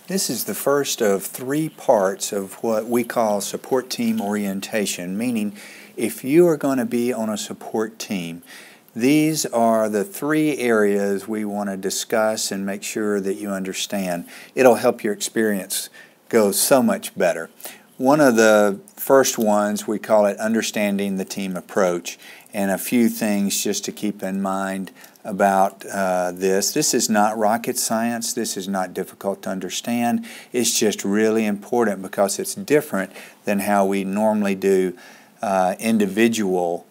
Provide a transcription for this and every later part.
This is the first of 3 parts of what we call support team orientation, meaning if you are going to be on a support team, these are the 3 areas we want to discuss and make sure that you understand. It'll help your experience go so much better. One of the first ones, we call it understanding the team approach, and a few things just to keep in mind about this. This is not rocket science. This is not difficult to understand. It's just really important because it's different than how we normally do individual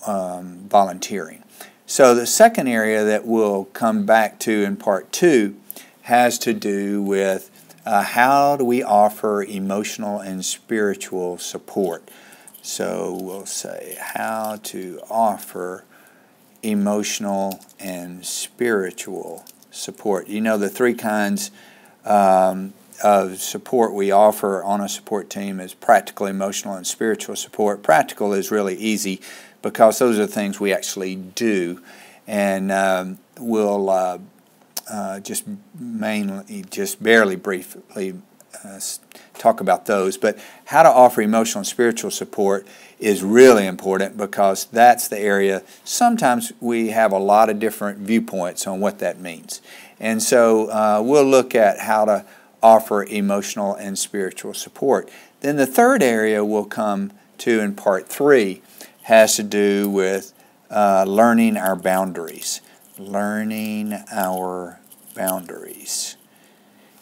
volunteering. So the second area that we'll come back to in part 2 has to do with how do we offer emotional and spiritual support. So we'll say how to offer emotional and spiritual support. You know, the 3 kinds of support we offer on a support team is practical, emotional, and spiritual support. Practical is really easy because those are things we actually do, and we'll just barely briefly talk about those. But how to offer emotional and spiritual support is really important because that's the area sometimes we have a lot of different viewpoints on what that means. And so we'll look at how to offer emotional and spiritual support. Then the third area we'll come to in part 3 has to do with learning our boundaries. Learning our boundaries.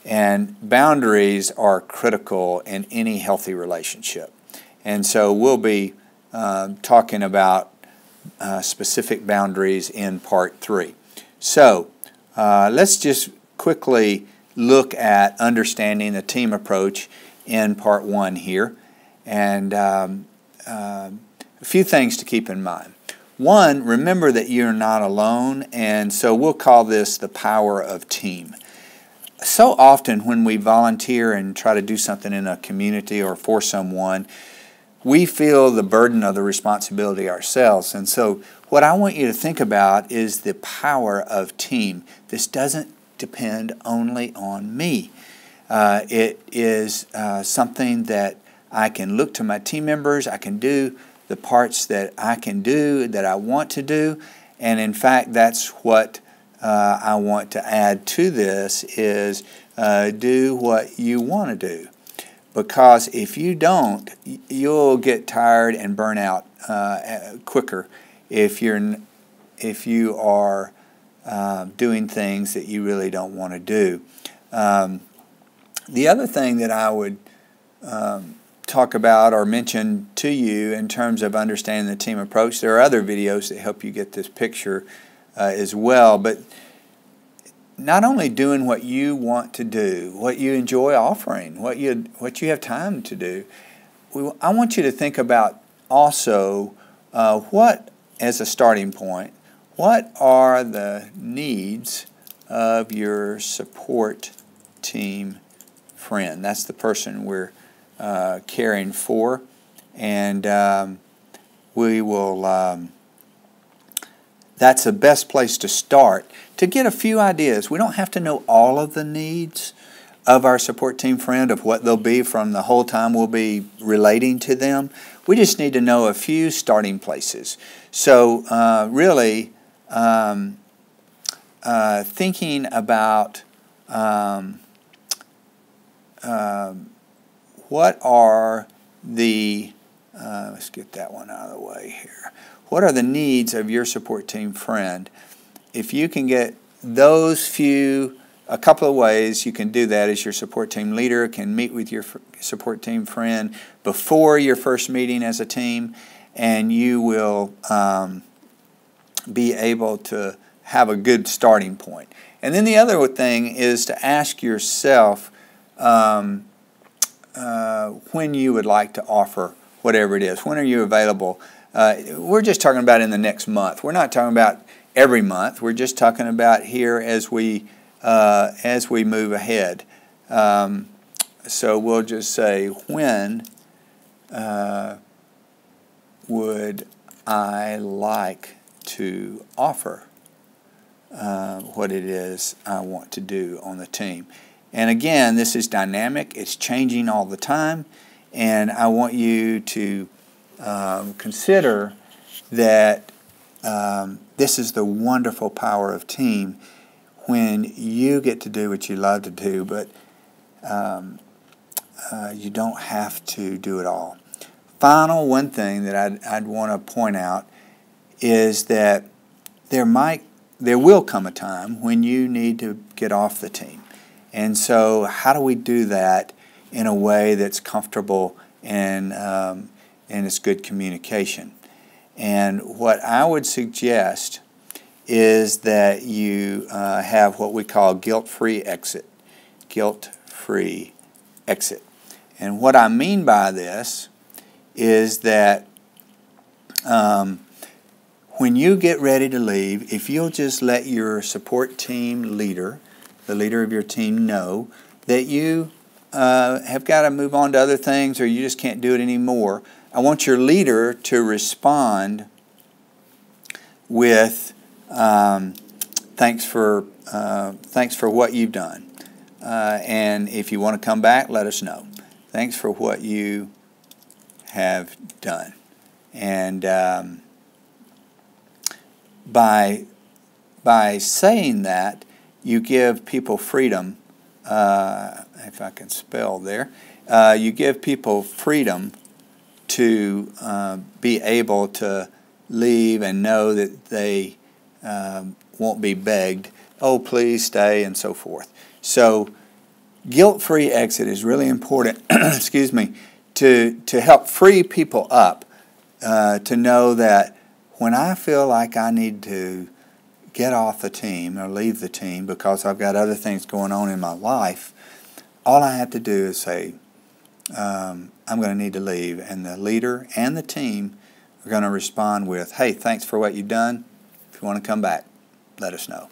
And boundaries are critical in any healthy relationship. And so we'll be talking about specific boundaries in part 3. So let's just quickly look at understanding the team approach in part 1 here. And a few things to keep in mind. One, remember that you're not alone, and so we'll call this the power of team. So often when we volunteer and try to do something in a community or for someone, we feel the burden of the responsibility ourselves. And so what I want you to think about is the power of team. This doesn't depend only on me. It is something that I can look to my team members. I can do the parts that I can do, that I want to do. And in fact, that's what I want to add to this is do what you want to do. Because if you don't, you'll get tired and burn out quicker if you are doing things that you really don't want to do. The other thing that I would talk about or mention to you in terms of understanding the team approach, there are other videos that help you get this picture as well, but not only doing what you want to do, what you enjoy offering, what you have time to do, I want you to think about also what, as a starting point, what are the needs of your support team friend? That's the person we're caring for, and we will that's the best place to start to get a few ideas. We don't have to know all of the needs of our support team friend, of what they'll be from the whole time we'll be relating to them. We just need to know a few starting places. So really thinking about what are the, let's get that one out of the way here. What are the needs of your support team friend? If you can get those few, a couple of ways you can do that is your support team leader can meet with your support team friend before your first meeting as a team, and you will be able to have a good starting point. And then the other thing is to ask yourself when you would like to offer whatever it is. When are you available? We're just talking about in the next month. We're not talking about every month. We're just talking about here as we move ahead. So we'll just say, when would I like to offer what it is I want to do on the team? And again, this is dynamic. It's changing all the time. And I want you to consider that this is the wonderful power of team when you get to do what you love to do, but you don't have to do it all. Final one thing that I'd want to point out is that there will come a time when you need to get off the team. And so how do we do that in a way that's comfortable and it's good communication? And what I would suggest is that you have what we call guilt-free exit. Guilt-free exit. And what I mean by this is that when you get ready to leave, if you'll just let your support team leader, the leader of your team, know that you have got to move on to other things or you just can't do it anymore, I want your leader to respond with thanks for what you've done. And if you want to come back, let us know. Thanks for what you have done. And by saying that, you give people freedom. If I can spell there, you give people freedom to be able to leave and know that they won't be begged, oh, please stay, and so forth. So guilt-free exit is really important, excuse me, to help free people up to know that when I feel like I need to get off the team or leave the team because I've got other things going on in my life, all I have to do is say, I'm going to need to leave. And the leader and the team are going to respond with, hey, thanks for what you've done. If you want to come back, let us know.